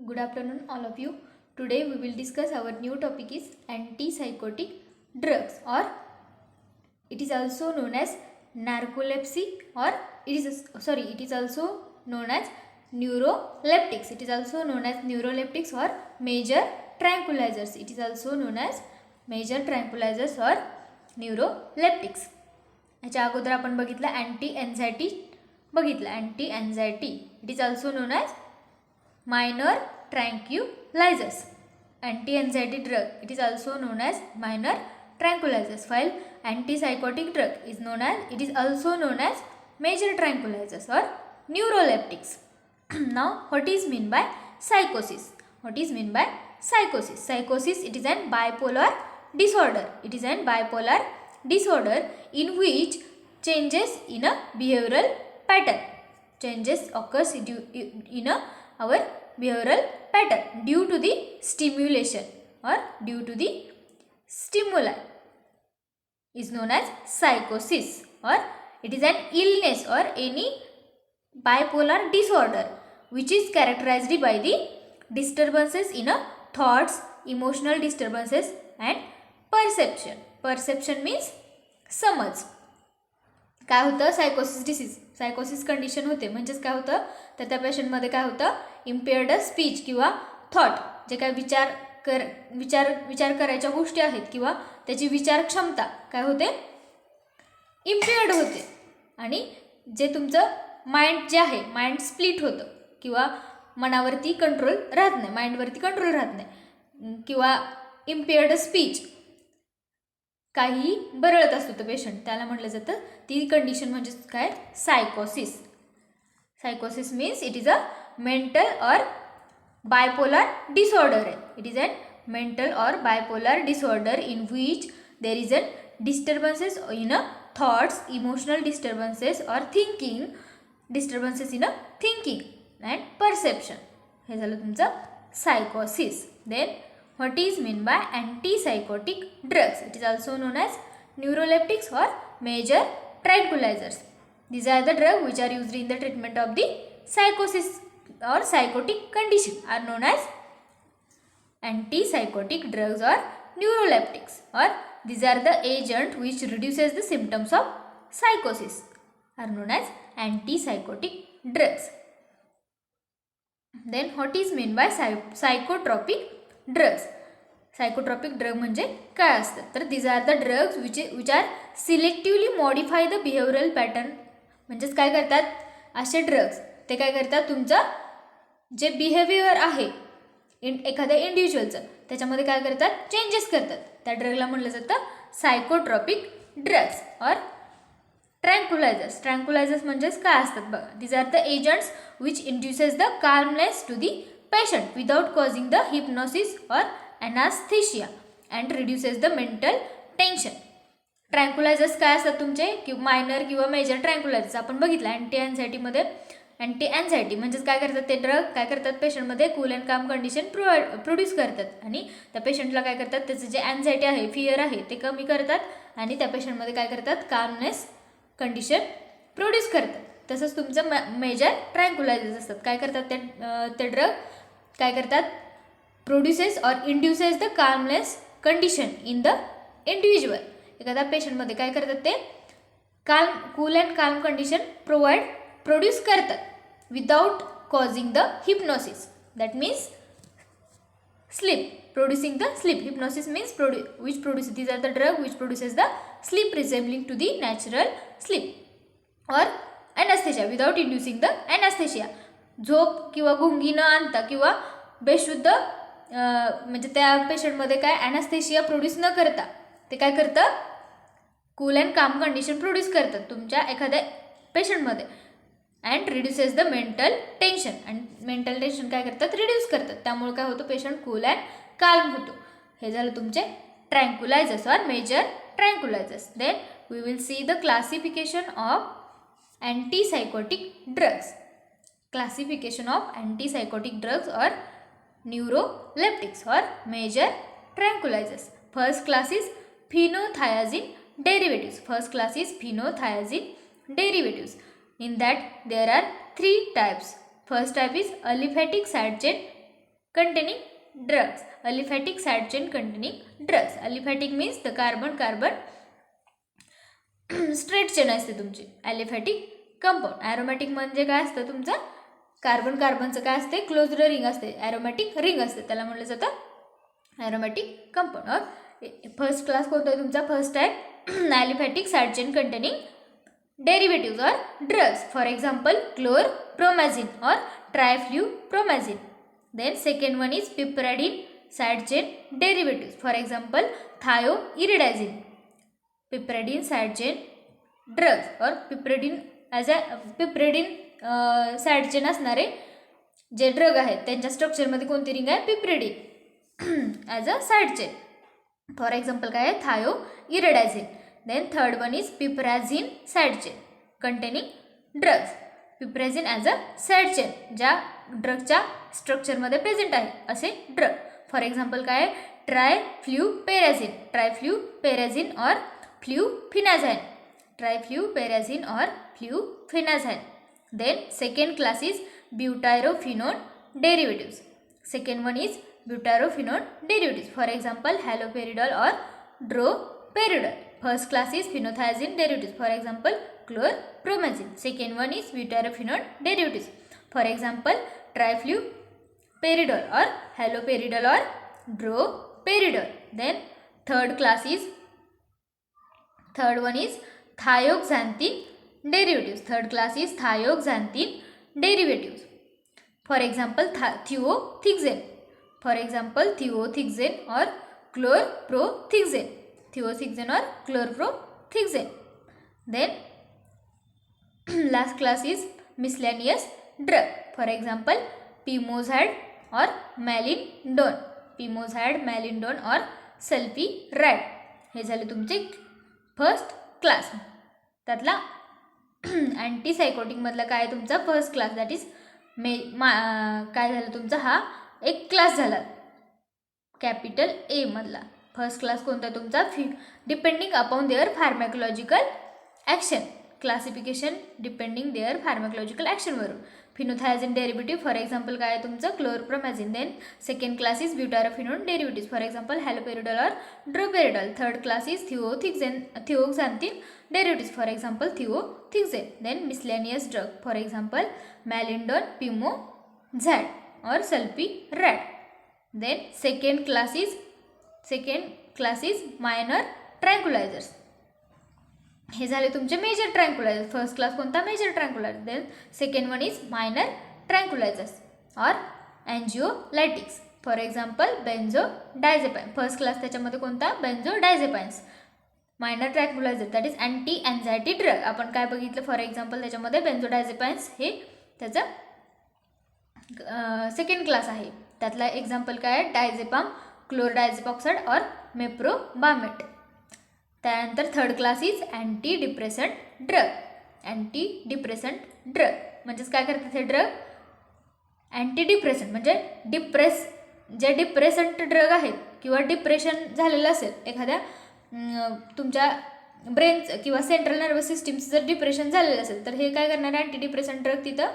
Good afternoon, all of you. Today we will discuss our new topic is antipsychotic drugs, or it is also known as narcolepsy, or it is also known as neuroleptics. It is also known as neuroleptics or major tranquilizers. It is also known as major tranquilizers or neuroleptics. याच्या अगोदर आपण बघितलं anti anxiety बघितलं. Anti anxiety it is also known as minor tranquilizers. Anti-anxiety drug it is also known as minor tranquilizers, while antipsychotic drug is also known as major tranquilizers or neuroleptics. Now what is mean by psychosis? What is mean by psychosis? Psychosis it is an bipolar disorder. It is an bipolar disorder in which changes in a behavioral pattern. Changes occurs in our behavioral pattern due to the stimulation or due to the stimuli is known as psychosis, or it is an illness or any bipolar disorder which is characterized by the disturbances in a thoughts, emotional disturbances and perception. Perception means समज. काय होतं सायकोसिस disease सायकोसिस condition होते म्हणजेच काय होतं तर त्या पेशंटमध्ये काय होतं इम्पेअर्ड स्पीच किंवा थॉट जे काय विचार करायच्या गोष्टी आहेत किंवा त्याची विचार क्षमता काय होते इम्पेअर्ड होते आणि जे तुमचं माइंड जे आहे माइंड स्प्लिट होतं किंवा मनावरती कंट्रोल राहत नाही माइंडवरती कंट्रोल राहत नाही किंवा इम्पेअर्ड स्पीच काही बरळत असतो तो पेशंट त्याला म्हटलं जातं ती कंडिशन म्हणजे काय सायकोसिस. सायकोसिस means it is a mental और बायपोलर डिसऑर्डर आहे. इट इज अन मेंटल और bipolar disorder in which there is an disturbances in a thoughts, emotional disturbances और thinking, disturbances in a thinking and perception. हे झालं तुमचं सायकोसिस. Then what is mean by antipsychotic drugs? It is also known as neuroleptics or major tranquilizers. These are the drugs which are used in the treatment of the psychosis or psychotic condition are known as antipsychotic drugs or neuroleptics, or these are the agent which reduces the symptoms of psychosis are known as antipsychotic drugs. Then what is mean by psychotropic drugs? Psychotropic drug म्हणजे काय असतं तर these are the drugs which are selectively modify the behavioural pattern. म्हणजेच काय करतात असे drugs ते काय करतात तुमचं जे बिहेवियर आहे एखाद्या इंडिव्हिज्युअलचं त्याच्यामध्ये काय करतात चेंजेस करतात. त्या ड्रगला म्हटलं जातं सायकोट्रॉपिक ड्रग्स और ट्रँक्युलायझर्स. ट्रँक्युलायझर्स म्हणजेच काय असतात बघा. These are the agents which induces the calmness to the patient without causing the hypnosis or anesthesia and reduces the mental tension. ट्रँक्युलायझर्स काय असतात तुमचे की मायनर किंवा मेजर ट्रँक्युलायझर्स आपण बघितलं अँटी एन्झायटीमध्ये. अँटी एन्झायटी म्हणजेच काय करतात ते ड्रग काय करतात पेशंटमध्ये cool and calm condition produce करतात आणि त्या पेशंटला काय करतात त्याचं जे एन्झायटी आहे फिअर आहे ते कमी करतात आणि त्या पेशंटमध्ये काय करतात कामनेस कंडिशन प्रोड्यूस करतात. तसंच तुमचं मेजर ट्रँक्युलायझर्स असतात काय करतात ते ड्रग काय करतात produces or induces the calmness condition in the individual. एखाद्या पेशंटमध्ये काय करतात ते cool and calm condition produce करतात without causing the hypnosis. That means sleep, producing the sleep. Hypnosis means which produce these are the drug which produces the sleep resembling to the natural sleep or anaesthesia without इंड्युसिंग the ॲनास्थेशिया. झोप किंवा गुंगी न आणता किंवा बेशुद्ध म्हणजे त्या पेशंटमध्ये काय ॲनास्थेशिया produce न करता ते काय करतं cool and calm condition produce करतात तुमच्या एखाद्या पेशंटमध्ये and reduces the mental tension. And mental tension काय करतात रिड्यूस करतात त्यामुळे काय होतं पेशंट कूल अँड काल्म होतो. हे झालं तुमचे tranquilizers or major tranquilizers. Then we will see the classification of antipsychotic drugs. Classification of antipsychotic drugs or neuroleptics or major tranquilizers. First class is phenothiazine derivatives. First class is phenothiazine derivatives. In that there are three types. First type is aliphatic side chain containing drugs. Aliphatic side chain containing drugs. Aliphatic means the carbon straight chain असते तुमची aliphatic compound. Aromatic म्हणजे काय असतं तुमचं कार्बनचं काय असते closed ring असते, ॲरोमॅटिक रिंग असते, त्याला म्हटलं जातं aromatic compound. Or first class कोणता आहे तुमचा? फर्स्ट आहे aliphatic side chain containing derivatives or drugs. For example chlorpromazine or triflupromazine. Then second one is piperidine side chain derivatives. For example thioridazine. Piperidine side chain drugs or piperidine side chain असणारे जे drug आहेत त्यांच्या स्ट्रक्चरमध्ये कोणती ring आहे? Piperidine as a side chain. For example काय आहे? Thioridazine. Then third one is piperazine side chain containing drugs. Piperazine as a side chain ज्या ड्रगच्या स्ट्रक्चरमध्ये प्रेझेंट आहे असे ड्रग. फॉर एक्झाम्पल काय आहे? ट्रायफ्ल्यूपेराझिन और फ्ल्यूफिनाझाइन. ट्रायफ्ल्यूपेराझिन और फ्ल्यूफिनाझाइन. Then second class is butyrophenone derivatives. Second one is butyrophenone derivatives. For example, haloperidol or droperidol. First class is phenothiazine derivatives. For example, chlorpromazine. Second one is butyrophenone derivatives. For example, trifluperidol or haloperidol or droperidol. Then third one is thioxanthin derivatives. Third class is thioxanthin derivatives. For example, thiophoxane. For example, thiophoxane or chlorpromazine. Thiophoxane or chlorpromazine. Then last class is miscellaneous drug. For example, pimozide or malindone. Pimozide, malindone or sulfiride. हे झाले तुमचे first class. त्यातला अँटीसायकोटिकमधला काय तुमचा first class, that is काय झालं तुमचा हा एक क्लास झाला कॅपिटल ए मधला. फर्स्ट क्लास कोणता तुमचा? Depending upon their pharmacological action. Classification depending their pharmacological ॲक्शनवरून. फिनोथायझिन डेरिव्हेटिव्ह फॉर एक्झाम्पल काय आहे तुमचं? Chlorpromazine. Then second class is butyrophenone derivative for example haloperidol or droperidol. Third class is thioxanthene derivatives for example thiophoxane. Then miscellaneous drug for example malindone, pimozide or sulfiride. Then second class is minor tranquilizers. हे झाले तुमचे major tranquilizer. First class कोणता? Major tranquilizer. Then second one is minor tranquilizers or anxiolytics. For example benzodiazepine. First class त्याच्यामध्ये कोणता? Benzodiazepines. Minor tranquilizer that is anti anxiety drug. आपण काय बघितलं? For example त्याच्यामध्ये बेन्झोडायझेपाइन्स हे त्याचा सेकंड क्लास आहे. त्यातला एक्झाम्पल काय आहे? डायझेपाम, क्लोरडायझेपॉक्साइड और मेप्रोबामेट. त्यानंतर third class is anti depressant drug. Anti depressant drug म्हणजेच काय करतात हे ड्रग? अँटी डिप्रेसंट म्हणजे जे डिप्रेसंट ड्रग आहेत किंवा डिप्रेशन झालेलं असेल एखाद्या तुमच्या ब्रेनचं किंवा सेंट्रल नर्वस सिस्टीमचं जर डिप्रेशन झालेलं असेल तर हे काय करणार? अँटी डिप्रेसंट ड्रग तिथं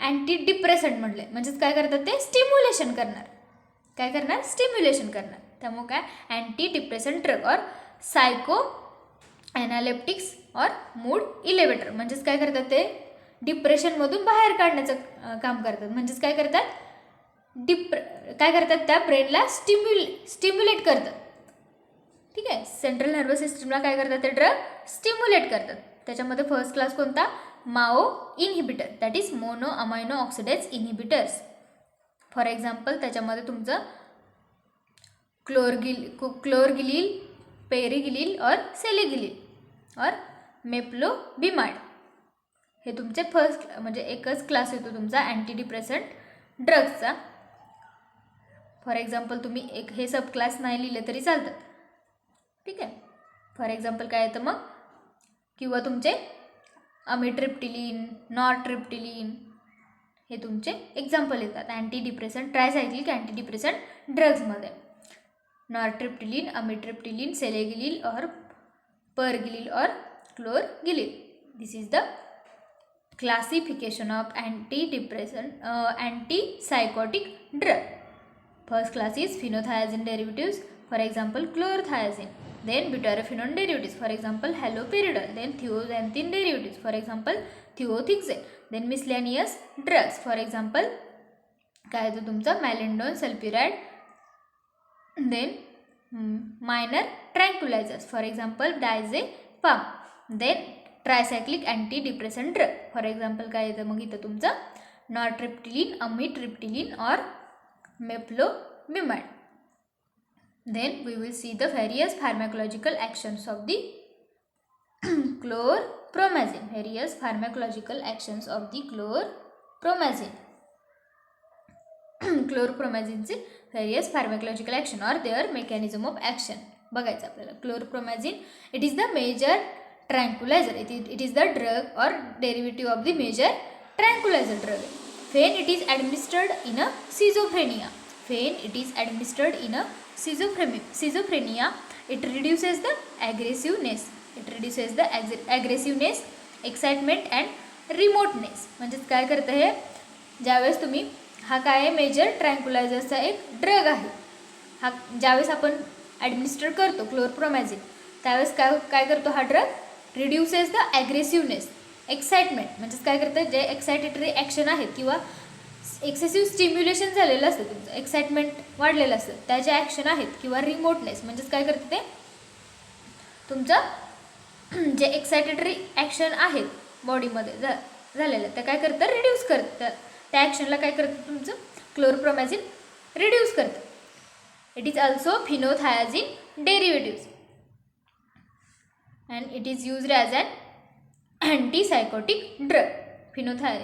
अँटी डिप्रेसंट म्हटले म्हणजेच काय करतात ते? स्टिम्युलेशन करणार. काय करणार? स्टिम्युलेशन करणार. त्यामुळे काय? अँटी डिप्रेसंट ड्रग और सायको ॲनालेप्टिक्स और मूड इलेवेटर म्हणजेच काय करतात ते? डिप्रेशनमधून बाहेर काढण्याचं काम करतात. म्हणजेच काय करतात? काय करतात? त्या ब्रेनला स्टिम्युलेट करतात. ठीक आहे. सेंट्रल नर्वस सिस्टमला काय करतात ते ड्रग? स्टिम्युलेट करतात. त्याच्यामध्ये फर्स्ट क्लास कोणता? MAO inhibitor that is mono amino oxidase inhibitors. For example त्याच्यामध्ये तुमचं क्लोरगिलील, पेरिगिलील और सेलिगिलील और मेप्लोबिमाइड हे तुमचे फर्स्ट म्हणजे एकच क्लास येतो तुमचा अँटी डिप्रेसंट ड्रग्सचा. फॉर एक्झाम्पल तुम्ही एक हे सब क्लास नाही लिहिले तरी चालतात. ठीक आहे. फॉर एक्झाम्पल काय येतं मग? किंवा तुमचे अमिट्रिप्टिलिन, नॉरट्रिप्टिलिन हे तुमचे एक्झाम्पल येतात anti depressant tricyclic anti depressant ड्रग्समध्ये. Nortriptyline, amitriptyline, selegiline or pargyline or clorgyline. This is the classification of antipsychotic drug. First class is phenothiazine derivatives, for example chlorothiazine. Then butyrophenone derivatives, for example haloperidol. Then thioxanthine derivatives, for example thiothiazine. Then miscellaneous drugs, for example काय तो तुमचा molindone sulpiride. Then minor tranquilizers, for example diazepam. Then tricyclic antidepressant drug, for example काय येतं मग इथं तुमचं नॉरट्रिप्टिलिन, अमिट्रिप्टिलिन और मेप्लोमिमाइड. Then we will see the various pharmacological actions of the chlorpromazine. Various pharmacological actions of the chlorpromazine. क्लोरप्रोमॅझिनचे various pharmacological action or their mechanism of action बघायचं आपल्याला. क्लोरप्रोमॅझिन, it is the major tranquilizer. It is the drug or derivative of the major tranquilizer drug. When it is administered in a schizophrenia. When it is administered in a schizophrenia, it reduces the aggressiveness. It reduces the aggressiveness, excitement and remoteness. म्हणजेच काय करतं हे, ज्यावेळेस तुम्ही हा काय major ट्रँक्युलायझरचा एक drug आहे, हा ज्यावेळेस आपण ॲडमिनिस्टर करतो क्लोरप्रोमॅझिन, त्यावेळेस काय करतो हा ड्रग, रिड्युसेस द ॲग्रेसिव्हनेस, एक्साइटमेंट. म्हणजेच काय करतं, जे एक्सायटेटरी ॲक्शन आहेत किंवा एक्सेसिव्ह स्टिम्युलेशन झालेलं असतं, तुमचं एक्साइटमेंट वाढलेलं असतं, त्याचे ॲक्शन आहेत किंवा रिमोटनेस. म्हणजेच काय करतं ते, तुमचं जे एक्सायटेटरी ॲक्शन आहेत बॉडीमध्ये झालेलं ते काय करतं, रिड्यूस करतं. त्या ॲक्शनला काय करतं तुमचं क्लोरप्रोमॅझिन रिड्यूस करतं. It is also phenothiazine derivatives and it is used as an antipsychotic drug.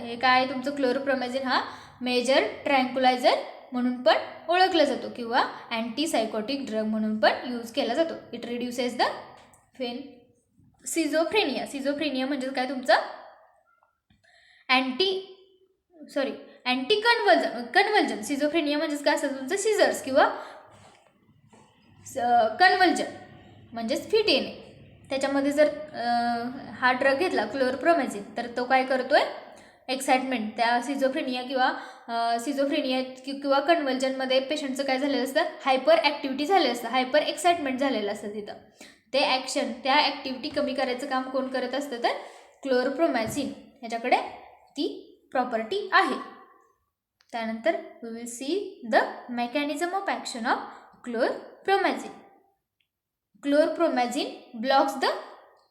हे काय तुमचं क्लोरप्रोमॅझिन हा मेजर ट्रँक्युलायझर म्हणून पण ओळखला जातो किंवा अँटीसायकोटिक ड्रग म्हणून पण यूज केला जातो. इट रिड्युसेस द सिझोफ्रेनिया म्हणजे काय तुमचं कन्व्हल्जन. सिझोफ्रेनिया म्हणजेच काय असतं तुमचं सिझर्स किंवा कन्व्हल्जन म्हणजेच फिट येणे. त्याच्यामध्ये जर हा ड्रग घेतला क्लोरप्रोमॅझिन तर तो काय करतोय, एक्साइटमेंट त्या सिझोफ्रेनिया किंवा कन्व्हल्जनमध्ये पेशंटचं काय झालेलं असतं, हायपर ॲक्टिव्हिटी झालेलं असतं, हायपर एक्साइटमेंट झालेलं असतं. तिथं ते ॲक्शन, त्या ॲक्टिव्हिटी कमी करायचं काम कोण करत असतं तर क्लोरप्रोमॅझिन, ह्याच्याकडे ती प्रॉपर्टी आहे. त्यानंतर we will see the mechanism of action of chlorpromazine. Chlorpromazine blocks the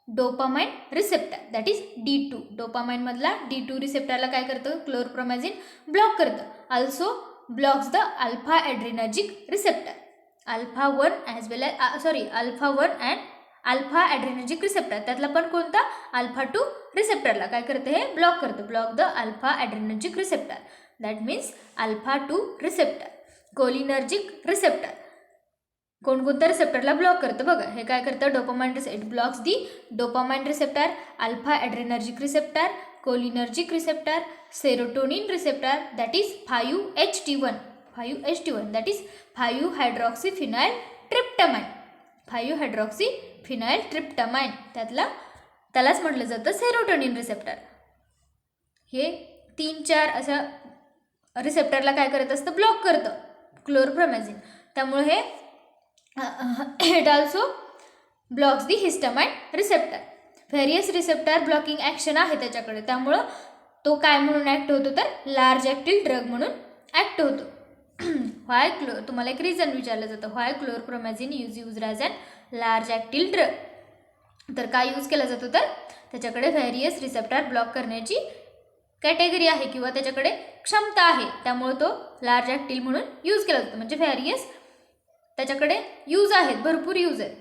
dopamine receptor, that is D2. डोपामाइनमधला D2 रिसेप्टरला काय करतं क्लोरप्रोमॅझिन, ब्लॉक करतं. Also blocks the alpha adrenergic receptor, alpha 1 and alpha adrenergic receptor. त्यातला पण कोणता, alpha 2 रिसेप्टरला काय करतं, हे ब्लॉक करतं. Block the alpha adrenergic receptor, that means alpha 2 receptor. Cholinergic receptor कोणकोणत्या रिसेप्टरला ब्लॉक करतं बघा. हे काय करतं, dopamine receptor. It blocks the dopamine receptor, alpha adrenergic receptor, cholinergic receptor, serotonin receptor, that is 5-HT1, that is 5-हायड्रॉक्सीफिनाइल tryptamine. त्यालाच म्हटलं जातं सेरोटोनिन रिसेप्टर. हे 3-4 अशा रिसेप्टरला काय करत असतं, ब्लॉक करतं क्लोरप्रोमॅझिन. त्यामुळे हे it also blocks the histamine receptor. Various receptor blocking action आहे त्याच्याकडे, त्यामुळं तो काय म्हणून ॲक्ट होतो तर लार्ज ॲक्टिव्ह ड्रग म्हणून ॲक्ट होतो. तुम्हाला एक रिझन विचारलं जातं, why chlorpromazine use as an large active drug. तर काय यूज केला जातो तर त्याच्याकडे व्हेरियस रिसेप्टर ब्लॉक करण्याची कॅटेगरी आहे किंवा त्याच्याकडे क्षमता आहे, त्यामुळे तो लार्ज ॲक्टिव्ह म्हणून यूज केला जातो. म्हणजे व्हेरियस त्याच्याकडे यूज आहेत, भरपूर यूज आहेत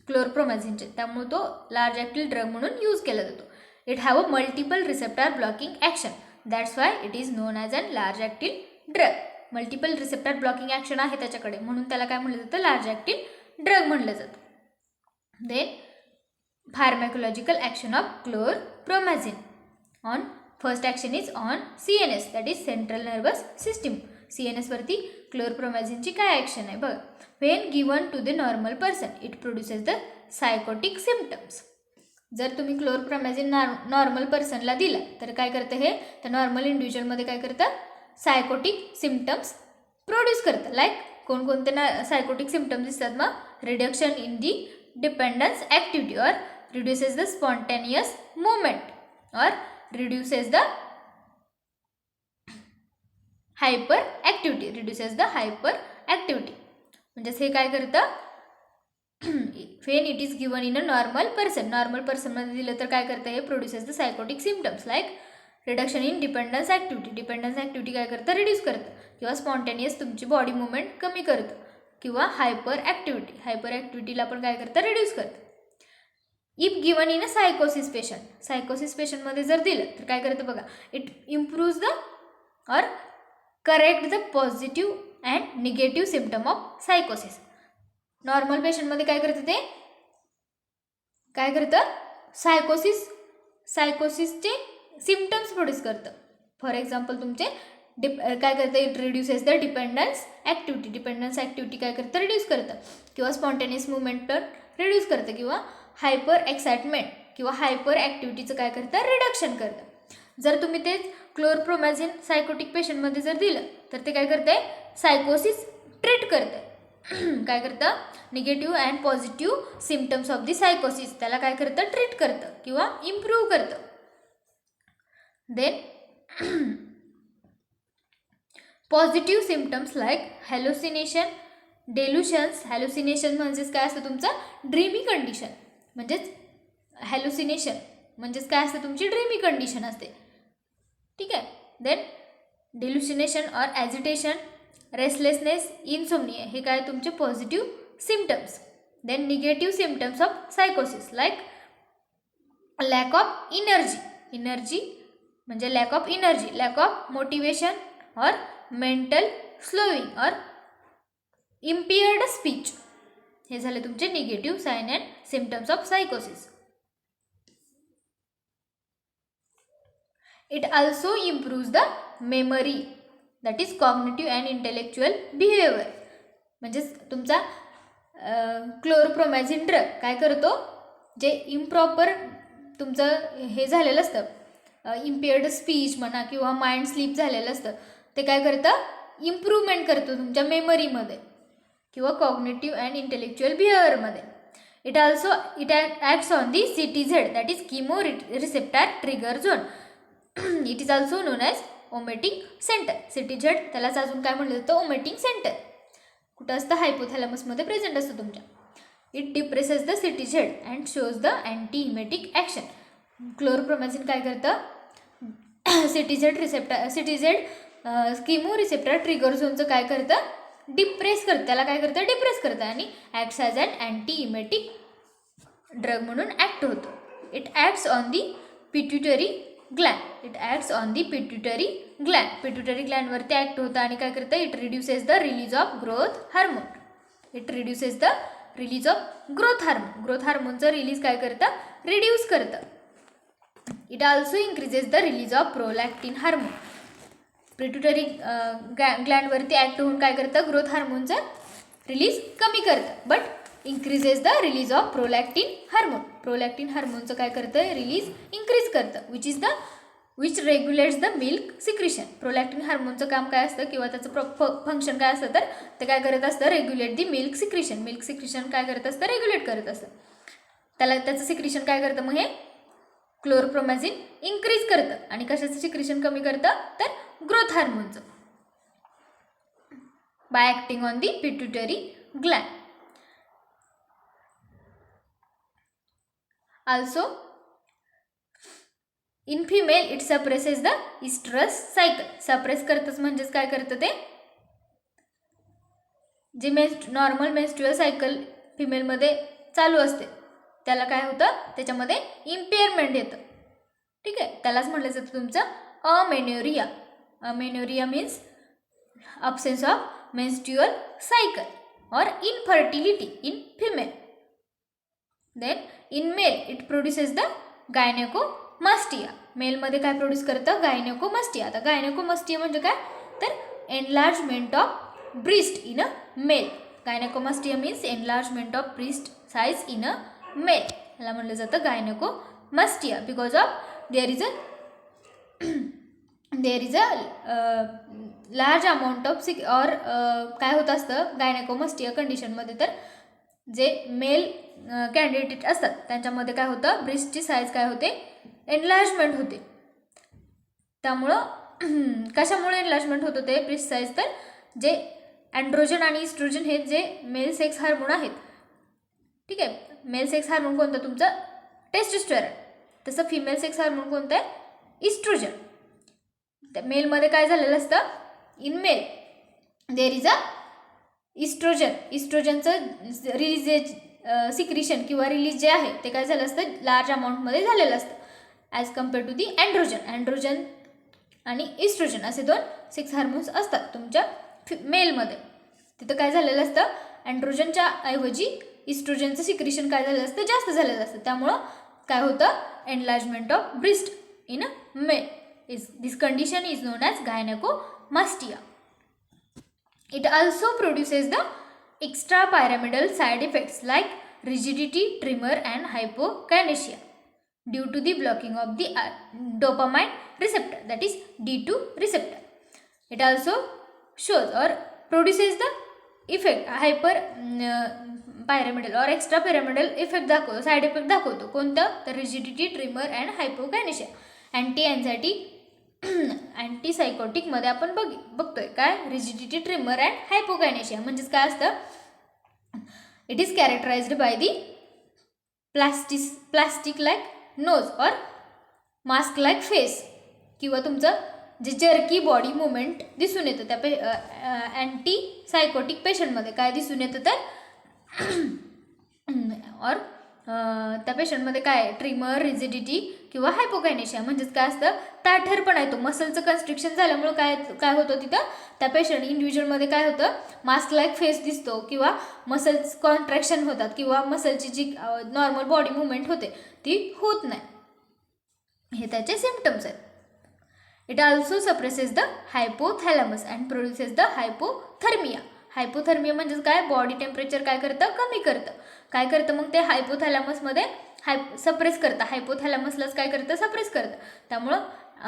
क्लोरप्रोमॅझिनचे, त्यामुळे तो लार्ज ॲक्टिव्ह ड्रग म्हणून यूज केला जातो. It have a multiple receptor blocking action, that's why it is known as an large active drug. Multiple receptor blocking action आहे त्याच्याकडे, म्हणून त्याला काय म्हणलं जातं, लार्ज ॲक्टिव्ह ड्रग म्हणलं जातं. Then pharmacological action of chlorpromazine on first action is on CNS, that is central nervous system. CNS वरती क्लोरप्रोमॅझिनची काय ॲक्शन आहे बघ. When given to the normal person it produces the psychotic symptoms. जर तुम्ही क्लोरप्रोमॅझिन normal पर्सनला दिला तर काय करतं हे, तर नॉर्मल इंडिव्हिज्युअलमध्ये काय करतं, सायकोटिक सिम्पटम्स प्रोड्यूस करतं. लाईक कोणकोणते सायकोटिक सिम्पटम्स दिसतात मग, reduction in the dependence activity or reduces the spontaneous movement or reduces the hyper activity, reduces the hyper activity. म्हणजेच हे काय करतं, when it is given in a normal पर्सनमध्ये दिलं तर काय करतं, हे produces the psychotic symptoms like reduction in dependence activity काय करतं, रिड्यूस करतं, किंवा स्पॉन्टेनियस तुमची बॉडी मुवमेंट कमी करतं, किंवा हायपर ॲक्टिव्हिटीला पण काय करतं, रिड्यूस करतं. इफ गिवन इन अ सायकोसिस पेशंटमध्ये जर दिलं तर काय करतं बघा, it improves the or correct the positive and negative symptom of सायकोसिस. नॉर्मल पेशंटमध्ये काय करतं, ते काय करतं, सायकोसिसचे सिम्पटम्स प्रोड्यूस करतं. फॉर एक्झाम्पल तुमचे काय करतं, it reduces the dependence activity काय करतं, रिड्यूस करतं, किंवा स्पॉन्टेनियस मुवमेंट रिड्यूस करतं, किंवा हायपर एक्साइटमेंट किंवा हायपर ॲक्टिव्हिटीचं काय करतं, रिडक्शन करतं. जर तुम्ही तेच क्लोरप्रोमॅझिन सायकोटिक पेशंटमध्ये जर दिलं तर ते काय करतं आहे, सायकोसिस ट्रीट करतं आहे. काय करतं, negative and positive symptoms of the सायकोसिस त्याला काय करतं, ट्रीट करतं किंवा इम्प्रूव्ह करतं. Then positive symptoms like hallucination, delusions. Hallucination म्हणजेच काय असतं, तुमचं ड्रीमी कंडिशन, म्हणजेच हॅलोसिनेशन म्हणजेच काय असतं, तुमची ड्रीमी कंडिशन असते. ठीक आहे. देन डेल्युसिनेशन और ॲजिटेशन, रेस्टलेसनेस, इन्सोमनिया हे काय तुमचे positive symptoms. Then negative symptoms of सायकोसिस लाईक लॅक ऑफ एनर्जी म्हणजे lack of energy, lack of motivation or mental slowing or impaired speech. हे झाले तुमचे negative sign and symptoms of सायकोसिस. It also improves the memory, that is cognitive and intellectual behaviour. म्हणजेच तुमचा क्लोरप्रोमॅझिन drug काय करतो, जे इम्प्रॉपर तुमचं हे झालेलं असतं, इम्पेअर्ड स्पीच म्हणा किंवा माइंड स्लीप झालेलं असतं, ते काय करतं, इम्प्रूव्हमेंट करतो तुमच्या मेमरीमध्ये किंवा कॉग्निटिव्ह अँड इंटेलेक्च्युअल बिहेवियरमध्ये. It acts on the CTZ, that is chemo receptor trigger zone. It is also known as vomiting centre. CTZ त्यालाच अजून काय म्हटलं जातं, ओमेटिंग सेंटर. कुठं असतं, हायपोथॅलॅमसमध्ये प्रेझेंट असतं तुमच्या. It depresses the CTZ and shows the anti emetic action. Chlorpromazine काय करतं, CTZ किमो रिसेप्टर ट्रिगर झोनचं काय करतं, डिप्रेस करतं, त्याला काय करतं, डिप्रेस करतं, आणि acts as an anti emetic drug म्हणून ॲक्ट होतं. It acts on the pituitary gland. Pituitary ग्लॅन्डवरती ॲक्ट होतं आणि काय करतं, it reduces the release of growth hormone. Growth हार्मोनचं रिलीज काय करतं, रिड्यूस करतं. It also increases the release of prolactin hormone. Pituitary ग्लॅन्डवरती ॲक्ट होऊन काय करतं, ग्रोथ हार्मोनचं रिलीज कमी करतं, but increases the release of prolactin हार्मोनचं काय करतं, रिलीज इन्क्रीज करतं, which regulates the milk secretion. Prolactin हार्मोनचं काम काय असतं किंवा त्याचं फंक्शन काय असतं, तर ते काय करत असतं, रेग्युलेट दी मिल्क सिक्रिशन काय करत असतं, रेग्युलेट करत असतं. त्याचं सिक्रिशन काय करतं, मग हे क्लोरप्रोमॅझिन इन्क्रीज करतं. आणि कशाचं सिक्रिशन कमी करतं, तर ग्रोथ हार्मोनचं, by acting on the pituitary gland. Also in female it suppresses the oestrus cycle. Suppress करतंच म्हणजेच काय करतं, ते जे नॉर्मल मेन्स्ट्रुअल सायकल फिमेलमध्ये चालू असते त्याला काय होतं, त्याच्यामध्ये इम्पेअरमेंट येतं. ठीक आहे. त्यालाच म्हटलं जातं तुमचं amenorrhoea. Amenorrhoea means absence of menstrual cycle or infertility in female. Then in male it produces the gynecomastia. मेलमध्ये काय प्रोड्यूस करतं, गायनेकोमास्टिया. आता गायनेकोमास्टिया म्हणजे काय, तर enlargement of breast in a male. Gynaecomastia means enlargement of breast size in a male. ह्याला म्हणलं जातं gynaecomastia because of there is a large amount of काय होत असतं गायनेकोमॅस्टिया कंडिशनमध्ये, तर जे मेल कॅन्डिडेट असतात त्यांच्यामध्ये काय होतं, ब्रेस्टची साईज काय होते, एनलार्जमेंट होते. त्यामुळं कशामुळे एनलार्जमेंट होत होते ब्रेस्ट साईज, तर जे अँड्रोजन आणि इस्ट्रोजन हे जे मेल सेक्स हार्मोन आहेत, ठीक आहे, मेल सेक्स हार्मोन कोणतं तुमचं टेस्टोस्टेरॉन, तसं फिमेल सेक्स हार्मोन कोणतं आहे, इस्ट्रोजन. त्या मेलमध्ये काय झालेलं असतं, in male there is a इस्ट्रोजनचं रिलीज सिक्रिशन किंवा रिलीज जे आहे ते काय झालं असतं, लार्ज अमाऊंटमध्ये झालेलं असतं as compare to the androgen आणि इस्ट्रोजन असे 2 सेक्स हार्मोन्स असतात तुमच्या मेलमध्ये. तिथं काय झालेलं असतं, अँड्रोजनच्या ऐवजी इस्ट्रोजनचं सिक्रिशन काय झालेलं असतं, जास्त झालेलं असतं. त्यामुळं काय होतं, enlargement of breast in male. This condition is known as gynecomastia. It also produces the extrapyramidal side effects like rigidity, tremor and hypokinesia due to the blocking of the dopamine receptor, that is D2 receptor. It also shows or produces the effect hyperpyramidal or extrapyramidal effect दाखवतो, side effect दाखवतो. कोणतं, तर rigidity, tremor and hypokinesia. Anti anxiety अँटीसायकोटिकमध्ये आपण बघतोय काय, rigidity, tremor and hypokinesia. म्हणजेच काय असतं, it is characterized by the plastic like nose और मास्क लाईक फेस, किंवा तुमचं जे जर्की बॉडी मुवमेंट दिसून येतं त्या अँटीसायकोटिक पेशंटमध्ये. काय दिसून येतं तर और त्या पेशंटमध्ये काय, ट्रिमर, रिजिडिटी किंवा हायपोकायनेशिया. म्हणजेच काय असतं, ताठरपणा येतो, मसलचं कन्स्ट्रिक्शन झाल्यामुळं काय होतं तिथं त्या पेशंट इंडिव्हिज्युअलमध्ये काय होतं, मास्क लाईक फेस दिसतो किंवा मसल्स कॉन्ट्रॅक्शन होतात किंवा मसलची जी नॉर्मल बॉडी मुवमेंट होते ती होत नाही. हे त्याचे सिम्पटम्स आहेत. It also suppresses the hypothalamus and produces the hypothermia. Hypothermia म्हणजेच काय, बॉडी टेम्परेचर काय करतं, कमी करतं. काय करतं मग ते हायपोथॅलॅमसमध्ये सप्रेस करतं, हायपोथॅलॅमसलाच काय करतं, सप्रेस करतं. त्यामुळं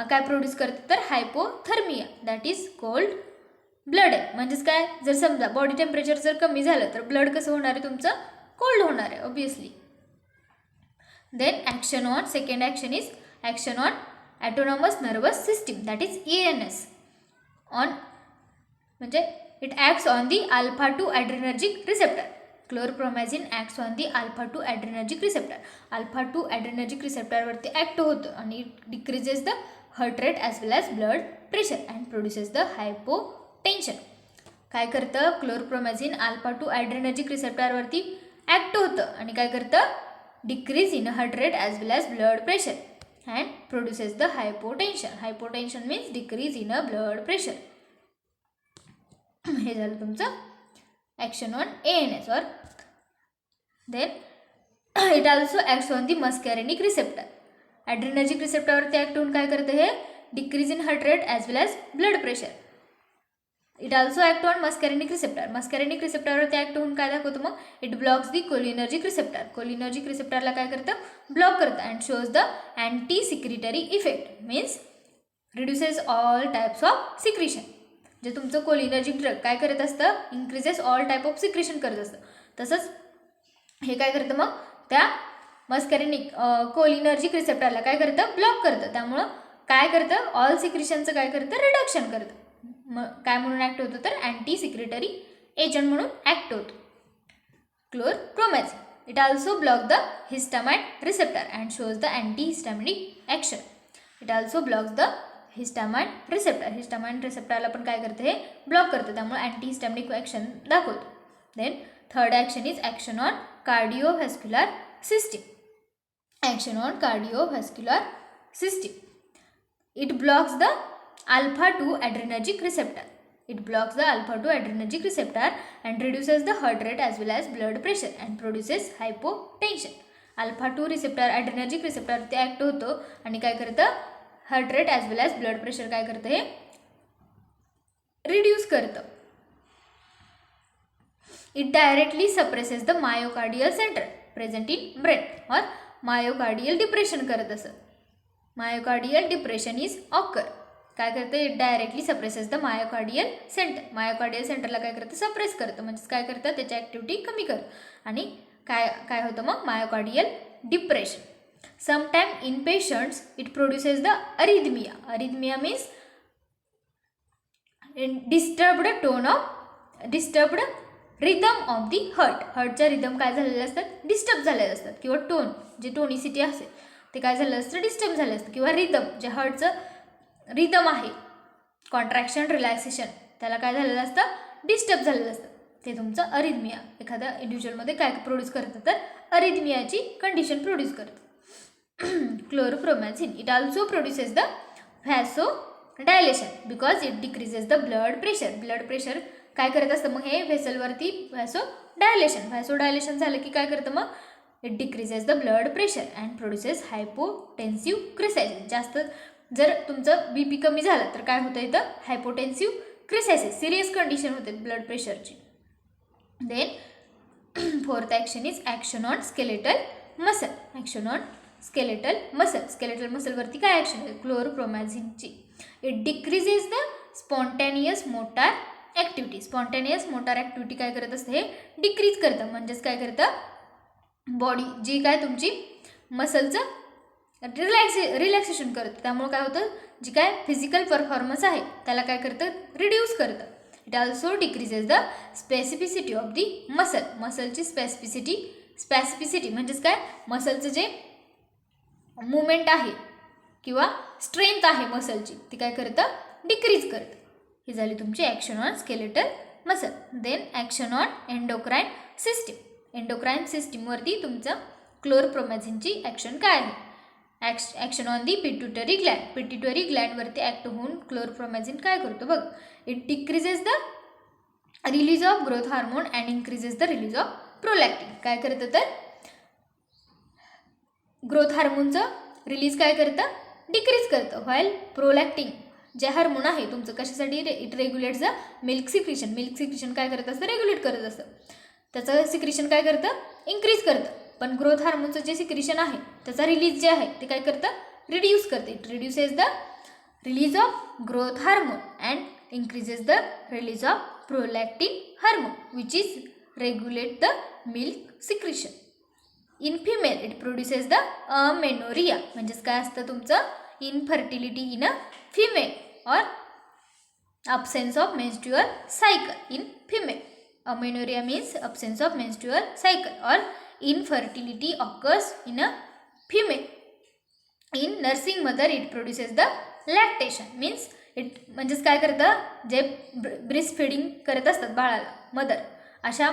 काय प्रोड्यूस करतं तर hypothermia, that is cold blood आहे. म्हणजेच काय, जर समजा बॉडी टेम्परेचर जर कमी झालं तर ब्लड कसं होणार आहे तुमचं, कोल्ड होणार आहे obviously. Then action on, second action is action on autonomous nervous system, that is ANS. On म्हणजे it acts on the alpha 2 adrenergic receptor. Chlorpromazine acts on the alpha 2 adrenergic receptor. Alpha 2 adrenergic रिसेप्टरवरती act होतं आणि it decreases the heart rate as well as blood pressure and produces the hypotension. काय करतं, क्लोरप्रोमॅझिन alpha 2 adrenergic रिसेप्टरवरती act होतं आणि काय करतं, decrease in heart rate as well as blood pressure and produces the hypotension. Hypotension means decrease in a blood pressure. हे झालं तुमचं ॲक्शन ऑन ANS. और then it also acts on the muscarinic receptor. Adrenergic रिसेप्टरवरती act होऊन काय करतं, हे decrease in heart rate as well as blood pressure. It also act on muscarinic receptor. Muscarinic रिसेप्टरवरती ॲक्ट होऊन काय दाखवतं मग, it blocks the cholinergic receptor. Cholinergic रिसेप्टरला काय करतं, ब्लॉक करतं and shows the anti secretory effect, means reduces all types of secretion. जे तुमचं कोलिनर्जिक ड्रग काय करत असतं, increases all type of secretion करत असतं. तसंच हे काय करतं मग, त्या मस्कॅरेनिक कोलिनर्जिक रिसेप्टरला काय करतं, ब्लॉक करतं. त्यामुळं काय करतं, ऑल सिक्रिशनचं काय करतं, रिडक्शन करतं. मग काय म्हणून ॲक्ट होतं तर अँटी सिक्रिटरी एजंट म्हणून ॲक्ट होतो. Chlorpromazine. It also block the histamine receptor and shows the anti histaminic action. It also blocks the histamine receptor. Histamine रिसेप्टरला पण काय करतं, हे ब्लॉक करतं. त्यामुळे अँटी हिस्टॅमिनिक ॲक्शन दाखवतो. Then third action is action on cardiovascular system. Action on cardiovascular system. It blocks the alpha 2 adrenergic receptor. It blocks the alpha 2 adrenergic receptor and reduces the heart rate as well as blood pressure and produces hypotension. Alpha 2 receptor adrenergic receptor ते act होतो आणि काय करतं, heart rate as well as blood pressure काय करतं, हे reduce करतं. It directly suppresses the myocardial centre present in brain. और मायोकार्डियल डिप्रेशन करत असत. Myocardial depression is occur. काय करते, directly suppresses the myocardial centre. Myocardial सेंटरला काय करतं, सप्रेस करतं, म्हणजेच काय करतं, त्याची ॲक्टिव्हिटी कमी करतं आणि काय काय होतं मग, myocardial depression. Sometime in patients it produces the arrhythmia. Arrhythmia means disturbed rhythm of the हार्टच्या रिदम काय झालेले असतात, डिस्टर्ब झालेले असतात, किंवा टोन जे टोनिसिटी असेल ते काय झालं असतं, डिस्टर्ब झालं असतं, किंवा रिदम जे हार्टचं रिदम आहे, कॉन्ट्रॅक्शन रिलॅक्सेशन, त्याला काय झालेलं असतं, डिस्टर्ब झालेलं असतं, ते तुमचं अरिथमिया. एखाद्या इंडिव्हिज्युअलमध्ये काय प्रोड्यूस करतं, तर अरिथमियाची कंडिशन प्रोड्यूस करतं. Chlorpromazine it also produces the vasodilation because it decreases the blood pressure. Blood pressure काय करत असतं मग, हे व्हेसलवरती व्हॅसोडायलेशन झालं की काय करतं मग, it decreases the blood pressure and produces hypotensive crisis. जास्त जर तुमचं बीपी कमी झालं तर काय होतं, इथं हायपोटेन्सिव्ह क्रिसायसिस, सिरियस कंडिशन होते ब्लड प्रेशरची. Then fourth action is action on skeletal muscle. Action on skeletal muscle. Skeletal मसलवरती काय ॲक्शन आहे, क्लोरोप्रोमॅझिनची. It decreases the spontaneous motor activity. Spontaneous motor activity काय करत असते, हे डिक्रीज करतं, म्हणजेच काय करतं, बॉडी जी काय तुमची मसलचं रिलॅक्सेशन करतं, त्यामुळे काय होतं, जी काय फिजिकल परफॉर्मन्स आहे त्याला काय करतं, रिड्यूस करतं. It also decreases the specificity of the muscle. मसलची स्पेसिफिसिटी म्हणजेच काय, मसलचं जे मुवमेंट आहे किंवा स्ट्रेंथ आहे मसलची ती काय करतं, डिक्रीज करतं. ही झाली तुमची action on skeletal muscle. Then action on endocrine system. Endocrine सिस्टीमवरती तुमचं क्लोरोप्रोमॅझिनची ॲक्शन काय आहे, action on the pituitary gland. Pituitary ग्लँडवरती ॲक्ट होऊन क्लोरोप्रोमॅझिन काय करतो बघ, it decreases the release of growth hormone and increases the release of prolactin. काय करतं, तर ग्रोथ हार्मोनचं रिलीज काय करतं, डिक्रीज करतं. व्हाईल प्रोलॅक्टिन जे हार्मोन आहे तुमचं कशासाठी, it रेग्युलेट्स the milk secretion. Milk secretion काय करत असतं, रेग्युलेट करत असतं, त्याचं सिक्रिशन काय करतं, इन्क्रीज करतं. पण ग्रोथ हार्मोनचं जे सिक्रिशन आहे त्याचा रिलीज जे आहे ते काय करतं, रिड्यूस करते. It reduces the release of growth hormone and increases the release of prolactin hormone which is regulate the milk secretion. In female it produces the amenorrhoea. म्हणजेच काय असतं तुमचं, इनफर्टिलिटी इन अ फिमेल और absence of menstrual cycle in female. Amenorrhea means absence of menstrual cycle or infertility occurs in a female. In nursing mother it produces the lactation means it म्हणजेच काय करतं, जे breast feeding करत असतात बाळाला mother, अशा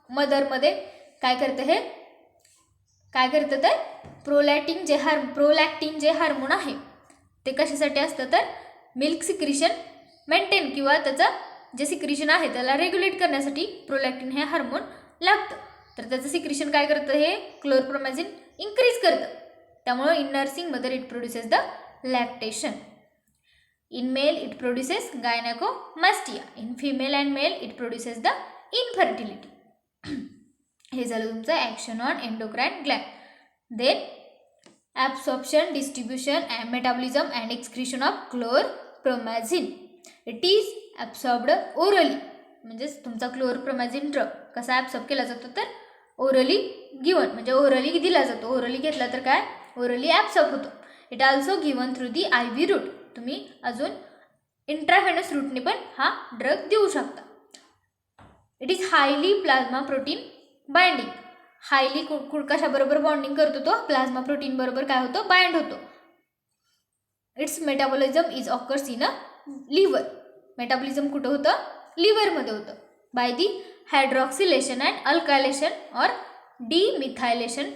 मदरमध्ये काय करतं, हे काय करतं, तर प्रोलॅक्टिन जे हार्मोन आहे ते कशासाठी असतं, तर मिल्क सिक्रिशन मेंटेन किंवा त्याचं जे सिक्रिशन आहे त्याला रेग्युलेट करण्यासाठी प्रोलॅक्टिन हे हार्मोन लागतं. तर त्याचं सिक्रिशन काय करतं, हे क्लोरोप्रोमॅझिन इन्क्रीज करतं. त्यामुळं in nursing mother it produces the lactation. In male it produces gynaecomastia. In female and male it produces the infertility. हे झालं तुमचं action on endocrine gland. Then absorption, distribution and metabolism and excretion of chlorpromazine. It is absorbed orally. म्हणजेच तुमचा क्लोरोप्रोमॅझिन drug कसा absorb केला जातो, तर orally given, म्हणजे ओरली दिला जातो. ओरली घेतला तर काय, ओरली ॲब्सॉर्ब होतो. It also given through the I V route. तुम्ही अजून इंट्राव्हेनस रूटने पण हा ड्रग देऊ शकता. It is highly plasma protein binding. Highly कशाबरोबर बॉन्डिंग करतो, तो प्लाझ्मा प्रोटीन बरोबर काय होतो, बाइंड होतो. Its metabolism is occurs in a liver. Metabolism कुठं होतं, लिव्हरमध्ये होतं. By the hydroxylation and alkylation और डिमिथायलेशन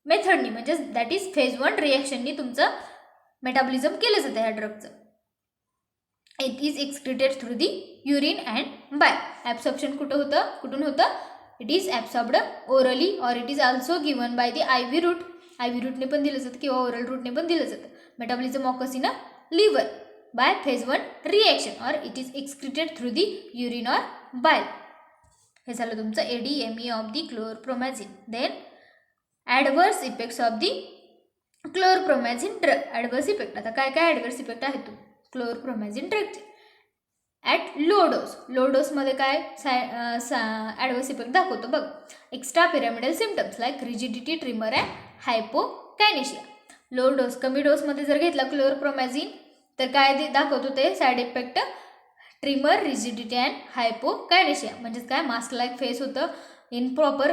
मेथडनी, म्हणजे दॅट इज फेज 1 रिॲक्शननी तुमचं मेटाबॉलिझम केलं जातं ह्या ड्रगचं. It is excreted through the urine and by. Absorption कुठून होतं, इट इज ॲब्सॉर्ब्ड ओरली और it is also given by the I V route. I V रूटने पण दिलं जातं किंवा ओरल रूटने पण दिलं जातं. Metabolism occurs in a liver by phase 1 reaction और it is excreted through the urine और बाय. हे झालं तुमचं ADME of the chlorpromazine. Then adverse effects of the chlorpromazine drug. Adverse effect, आता काय काय ॲडवर्स इफेक्ट आहेत तो क्लोरप्रोमॅझिन ड्रगचे. ॲट लो डोस, लो डोसमध्ये काय ॲडवर्स इफेक्ट दाखवतो बघ. Extra pyramidal symptoms like rigidity, tremor and hypokinesia. Low dose, कमी डोसमध्ये जर घेतला क्लोरप्रोमॅझिन तर काय दाखवतो ते side effect, tremor, rigidity and hypokinesia. म्हणजेच काय मास्क लाईक फेस होतं, in proper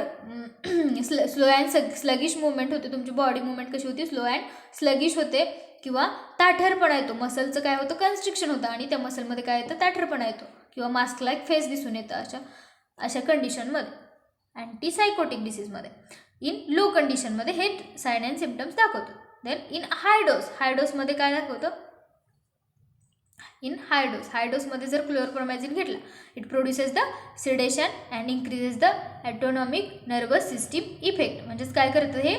slow and sluggish movement होते, तुमची बॉडी मुवमेंट कशी होती, स्लो अँड स्लगिश होते, किंवा ताठरपणा येतो, मसलचं काय होतं कन्स्ट्रिक्शन होतं आणि त्या मसलमध्ये काय येतं ताठरपणा येतो, किंवा मास्क लाईक फेस दिसून येतं अशा कंडिशनमध्ये. अँटीसायकोटिक डिसीजमध्ये इन लो कंडिशनमध्ये हे साईन अँड सिम्टम्स दाखवतो. Then in high dose, high डोसमध्ये काय दाखवतं, इन हाय डोसमध्ये जर क्लोरप्रोमॅझिन घेतला it produces the sedation and increases the autonomic nervous system effect. म्हणजेच काय करतं हे,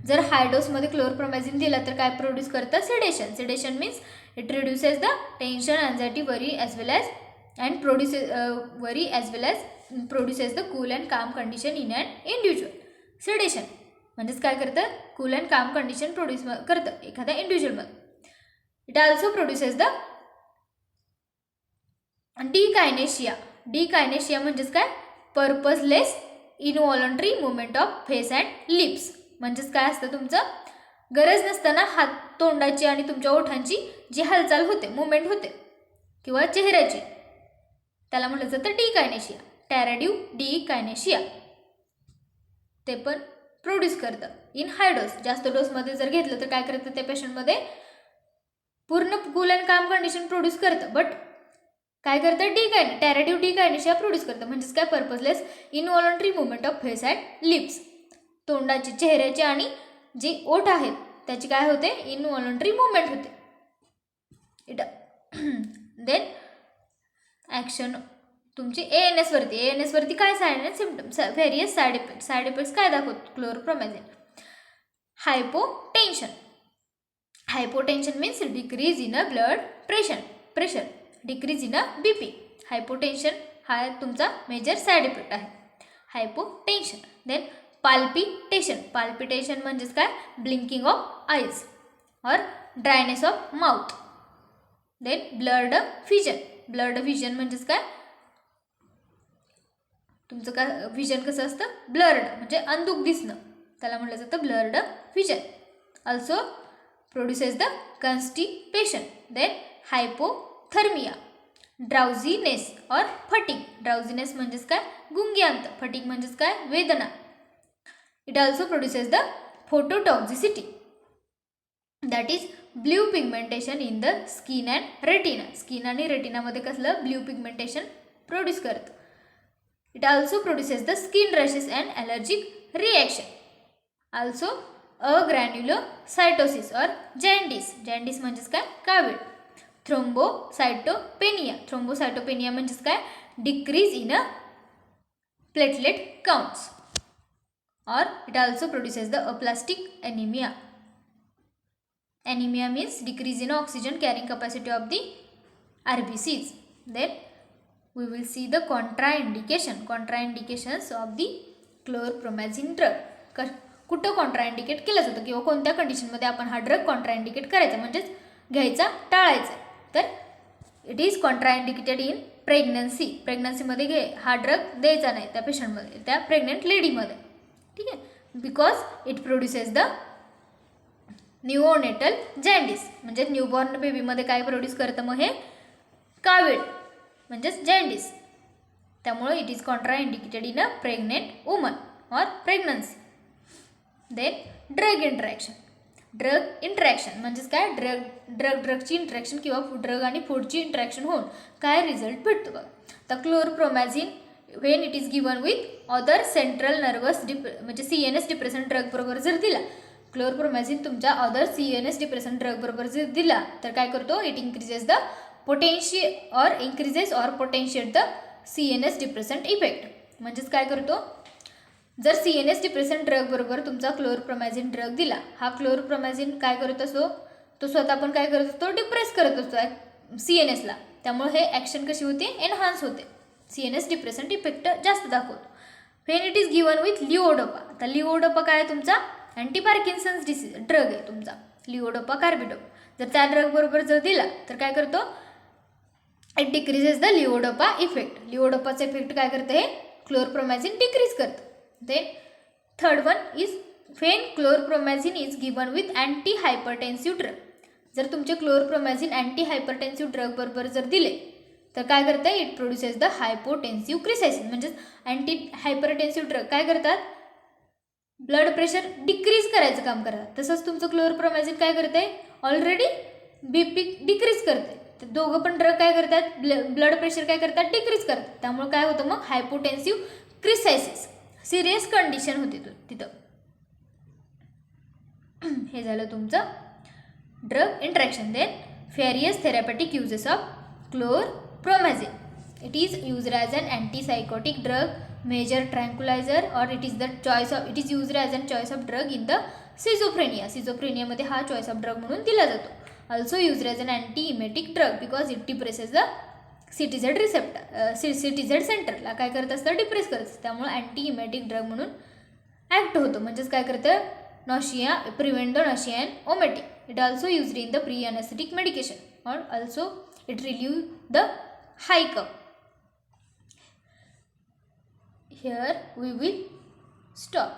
जर हाय डोसमध्ये क्लोरप्रोमॅझिन दिला तर काय प्रोड्यूस करतं, sedation. Sedation means it reduces the tension, anxiety, worry as well as and produces the cool and calm condition in and individual. Sedation म्हणजेच काय करतं, cool and calm condition produce करतं एखाद्या इंडिव्हिज्युअलमध्ये. It also produces the dyskinesia. Dyskinesia म्हणजेच काय, purposeless involuntary movement of face and lips. म्हणजेच काय असतं, तुमचं गरज नसताना हात, तोंडाची आणि तुमच्या ओठांची जी हालचाल होते, मुवमेंट होते, किंवा चेहऱ्याची, त्याला म्हटलं जातं डिकायनेशिया. टॅराड्यू डिकायनेशिया ते पण प्रोड्यूस करतं इन हाय डोस. जास्त डोसमध्ये जर घेतलं तर काय करतं, त्या पेशंटमध्ये पूर्ण cool and calm condition produce करतं, बट काय करतं, टॅराड्यू डिकायनेशिया प्रोड्यूस करतं. म्हणजेच काय, purposeless involuntary movement of face and lips. तोंडाची, चेहऱ्याची आणि जे ओठ आहेत त्याची काय होते, इनव्हॉलंटरी मुवमेंट होते. इट देन ॲक्शन तुमची ANS वरती काय sign and symptoms, various side effects काय दाखवतो chlorpromazine. Hypotension means decrease in a blood pressure, decrease in a BP. Hypotension हा तुमचा मेजर साईड इफेक्ट आहे, हायपोटेन्शन. देन पाल्पिटेशन म्हणजेच काय, ब्लिंकिंग ऑफ आईज और dryness of mouth. Then blurred vision म्हणजेच काय, तुमचं काय विजन कसं असतं, ब्लर्ड म्हणजे अंधुक दिसणं, त्याला म्हटलं जातं blurred vision. Also produces the constipation. Then hypothermia, drowsiness और फटिग. ड्राउझीनेस म्हणजेच काय, गुंगी फटिग म्हणजेच काय, वेदना. It also produces the phototoxicity, that is blue pigmentation in the skin and retina. Skin आणि रेटिनामध्ये कसलं ब्ल्यू पिगमेंटेशन प्रोड्यूस करतं. It also produces the skin rashes and allergic reaction. Also agranulocytosis और जॅन्डिस म्हणजेच काय, कावीळ. थ्रोम्बोसायटोपेनिया म्हणजेच काय, decrease in a platelet counts. और it also produces the aplastic anaemia. Anemia means decrease in oxygen carrying capacity of the RBCs. Then we will see the contraindications of the chlorpromazine drug. कुठं contraindicate केलं जातं किंवा कोणत्या कंडिशनमध्ये आपण हा drug contraindicate करायचा म्हणजेच घ्यायचा टाळायचा. तर इट इज कॉन्ट्राइंडिकेटेड इन प्रेग्नन्सीमध्ये हा ड्रग द्यायचा नाही त्या पेशंटमध्ये, त्या प्रेग्नंट लेडीमध्ये. ठीक आहे, बिकॉज इट प्रोड्युसेस द न्यूओनेटल जॅन्डिस. म्हणजे न्यूबॉर्न बेबीमध्ये काय प्रोड्यूस करतं मग हे, कावीळ म्हणजेच जॅन्डिस. त्यामुळे it is contraindicated in a pregnant woman और प्रेग्नन्सी. देन ड्रग इंटरॅक्शन म्हणजेच काय, ड्रगची इंटरॅक्शन किंवा ड्रग आणि फूडची इंटरॅक्शन होऊन काय रिझल्ट भेटतो बघा. तर chlorpromazine when it is given with other central nervous म्हणजे CNS डिप्रेशन ड्रग बरोबर जर दिला, क्लोरप्रोमॅझिन तुमच्या अदर CNS डिप्रेशन ड्रग बरोबर जर दिला तर काय करतो, it increases the potentiate the CNS depression effect. म्हणजेच काय करतो, जर CNS डिप्रेशन ड्रग बरोबर तुमचा क्लोरप्रोमॅझिन ड्रग दिला, हा क्लोरप्रोमॅझिन काय करत असतो, तो स्वतः पण काय करत असतो, डिप्रेस करत असतो CNSला. त्यामुळे हे ॲक्शन कशी होते, एनहान्स होते, CNS डिप्रेशन इफेक्ट जास्त दाखवतो. When it is given with levodopa. आता लिओडोपा काय तुमचा अँटी पार्किन्सन्स डिसीज ड्रग आहे तुमचा लिओडोपा कार्बिडोपा. जर त्या ड्रग बरोबर जर दिला तर काय करतो, it decreases the levodopa effect. लिओडोपाचा इफेक्ट काय करतं, हे क्लोरप्रोमॅझिन डिक्रीज करतं. Then third one is when chlorpromazine is given with anti hypertensive drug. जर तुमचे क्लोरप्रोमॅझिन अँटी हायपरटेन्सिव्ह ड्रग बरोबर जर दिले तर काय करतं, इट प्रोड्युसेस द हायपोटेन्सिव्ह क्रिसायसिस. म्हणजेच अँटी हायपरटेन्सिव्ह ड्रग काय करतात, ब्लड प्रेशर डिक्रीज करायचं काम करतात. तसंच तुमचं क्लोरप्रोमॅझिन काय करते, ऑलरेडी BP डिक्रीज करते. तर दोघं पण ड्रग काय करतात, ब्लड प्रेशर काय करतात, डिक्रीज करतात. त्यामुळे काय होतं मग, हायपोटेन्सिव्ह क्रिसायसिस सिरियस कंडिशन होते तिथं. हे झालं तुमचं drug interaction. Then various therapeutic uses of chlorpromazine. It is used as an antipsychotic drug, major tranquilliser, और it is used as an choice of drug in the schizophrenia. सिझोफ्रेनियामध्ये हा choice of drug म्हणून दिला जातो. Also used as an anti emetic drug because it depresses the CTZ receptor. CTZ सेंटरला काय करत असतं, डिप्रेस करत असतं. त्यामुळे अँटी इमेटिक ड्रग म्हणून ॲक्ट होतो. म्हणजेच काय करतं, nausea, prevent the nausea and vomiting. It also used in the pre anaesthetic medication और also it relieve the high cough. Here we will stop.